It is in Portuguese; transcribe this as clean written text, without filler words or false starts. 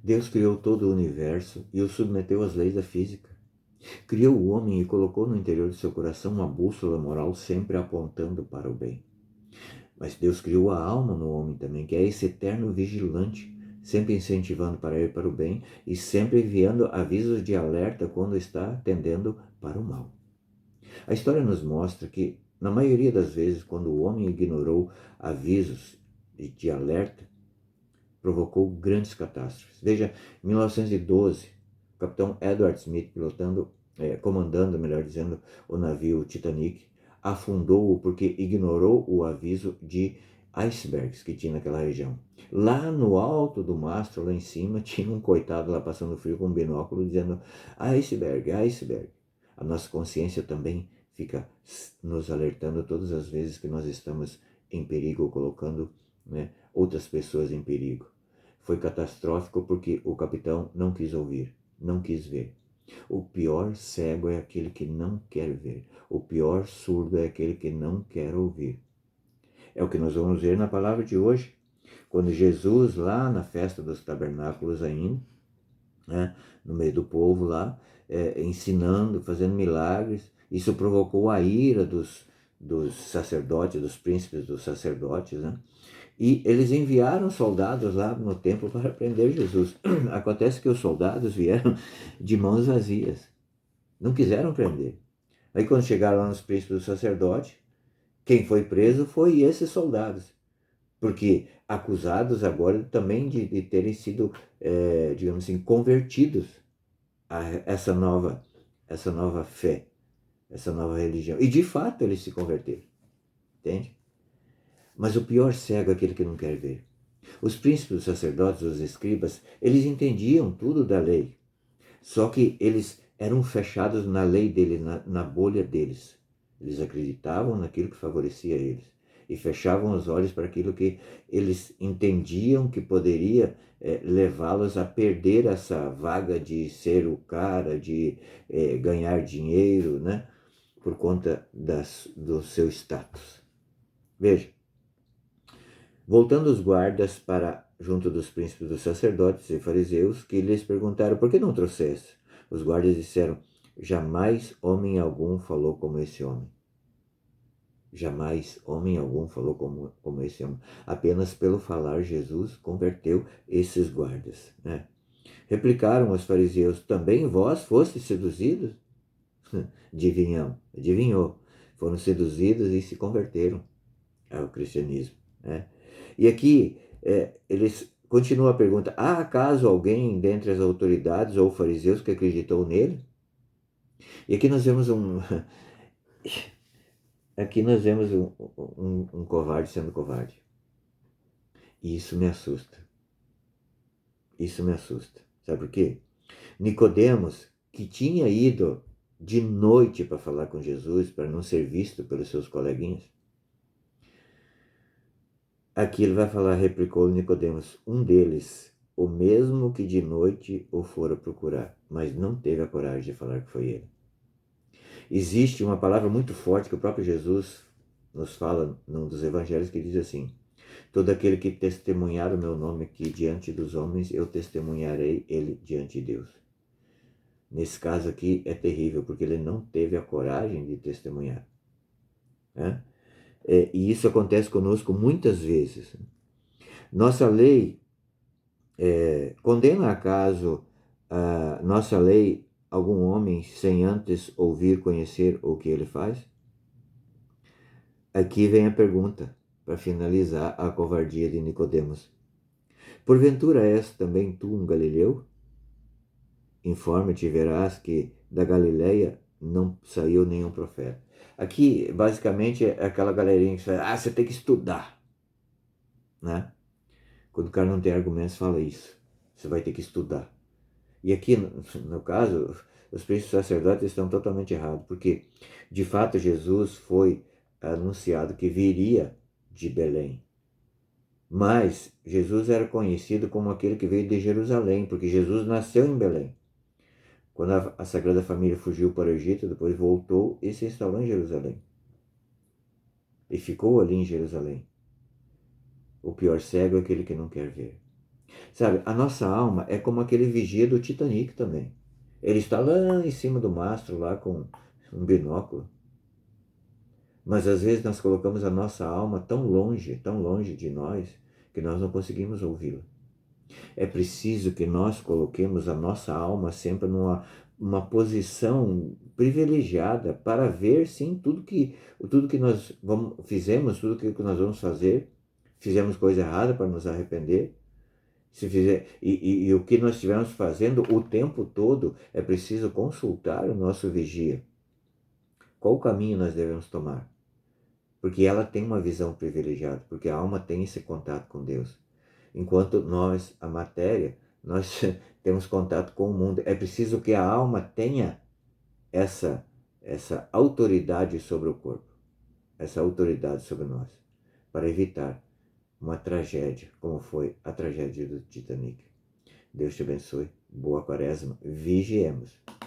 Deus criou todo o universo e o submeteu às leis da física. Criou o homem e colocou no interior de seu coração uma bússola moral sempre apontando para o bem. Mas Deus criou a alma no homem também, que é esse eterno vigilante, sempre incentivando para ir para o bem e sempre enviando avisos de alerta quando está tendendo para o mal. A história nos mostra que, na maioria das vezes, quando o homem ignorou avisos de alerta, provocou grandes catástrofes. Veja, em 1912, o capitão Edward Smith, comandando, melhor dizendo, o navio Titanic, afundou-o porque ignorou o aviso de icebergs que tinha naquela região. Lá no alto do mastro, lá em cima, tinha um coitado lá passando frio com um binóculo dizendo iceberg, iceberg. A nossa consciência também fica nos alertando todas as vezes que nós estamos em perigo ou colocando, outras pessoas em perigo. Foi catastrófico porque o capitão não quis ouvir, não quis ver. O pior cego é aquele que não quer ver. O pior surdo é aquele que não quer ouvir. É o que nós vamos ver na palavra de hoje. Quando Jesus, lá na festa dos tabernáculos ainda, no meio do povo lá, ensinando, fazendo milagres, isso provocou a ira dos sacerdotes, dos príncipes dos sacerdotes, E eles enviaram soldados lá no templo para prender Jesus. Acontece que os soldados vieram de mãos vazias. Não quiseram prender. Aí quando chegaram lá nos príncipes do sacerdote, quem foi preso foi esses soldados. Porque acusados agora também de terem sido, digamos assim, convertidos a essa nova fé, essa nova religião. E de fato eles se converteram. Entende? Mas o pior cego é aquele que não quer ver. Os príncipes, os sacerdotes, os escribas, eles entendiam tudo da lei. Só que eles eram fechados na lei deles, na bolha deles. Eles acreditavam naquilo que favorecia eles. E fechavam os olhos para aquilo que eles entendiam que poderia levá-los a perder essa vaga de ser o cara, de ganhar dinheiro, por conta do seu status. Veja, voltando os guardas para junto dos príncipes dos sacerdotes e fariseus, que lhes perguntaram, por que não trouxeste? Os guardas disseram, jamais homem algum falou como esse homem. Jamais homem algum falou como esse homem. Apenas pelo falar Jesus converteu esses guardas. Replicaram os fariseus, também vós fostes seduzidos? Adivinhou. Foram seduzidos e se converteram ao cristianismo. E aqui eles continuam a pergunta, há acaso alguém dentre as autoridades ou fariseus que acreditou nele? E aqui nós vemos um covarde sendo covarde. E isso me assusta. Isso me assusta. Sabe por quê? Nicodemos, que tinha ido de noite para falar com Jesus, para não ser visto pelos seus coleguinhas, aqui ele vai falar, replicou Nicodemos, um deles, o mesmo que de noite o fora procurar, mas não teve a coragem de falar que foi ele. Existe uma palavra muito forte que o próprio Jesus nos fala num dos evangelhos, que diz assim, todo aquele que testemunhar o meu nome aqui diante dos homens, eu testemunharei ele diante de Deus. Nesse caso aqui é terrível, porque ele não teve a coragem de testemunhar. E isso acontece conosco muitas vezes. Nossa lei condena acaso a nossa lei algum homem sem antes ouvir, conhecer o que ele faz? Aqui vem a pergunta, para finalizar a covardia de Nicodemos. Porventura és também tu um galileu? Informa-te, verás que da Galileia não saiu nenhum profeta. Aqui, basicamente, é aquela galerinha que fala, você tem que estudar. Quando o cara não tem argumentos, fala isso. Você vai ter que estudar. E aqui, no caso, os príncipes sacerdotes estão totalmente errados, porque, de fato, Jesus foi anunciado que viria de Belém. Mas Jesus era conhecido como aquele que veio de Jerusalém, porque Jesus nasceu em Belém. Quando a Sagrada Família fugiu para o Egito, depois voltou e se instalou em Jerusalém. E ficou ali em Jerusalém. O pior cego é aquele que não quer ver. Sabe, a nossa alma é como aquele vigia do Titanic também. Ele está lá em cima do mastro, lá com um binóculo. Mas às vezes nós colocamos a nossa alma tão longe de nós, que nós não conseguimos ouvi-la. É preciso que nós coloquemos a nossa alma sempre numa uma posição privilegiada para ver, sim, tudo que nós fizemos, tudo que nós vamos fazer, fizemos coisa errada para nos arrepender. Se fizer, e o que nós estivermos fazendo o tempo todo, é preciso consultar o nosso vigia. Qual caminho nós devemos tomar? Porque ela tem uma visão privilegiada, porque a alma tem esse contato com Deus. Enquanto nós, a matéria, nós temos contato com o mundo. É preciso que a alma tenha essa, essa autoridade sobre o corpo, essa autoridade sobre nós, para evitar uma tragédia, como foi a tragédia do Titanic. Deus te abençoe. Boa quaresma. Vigiemos.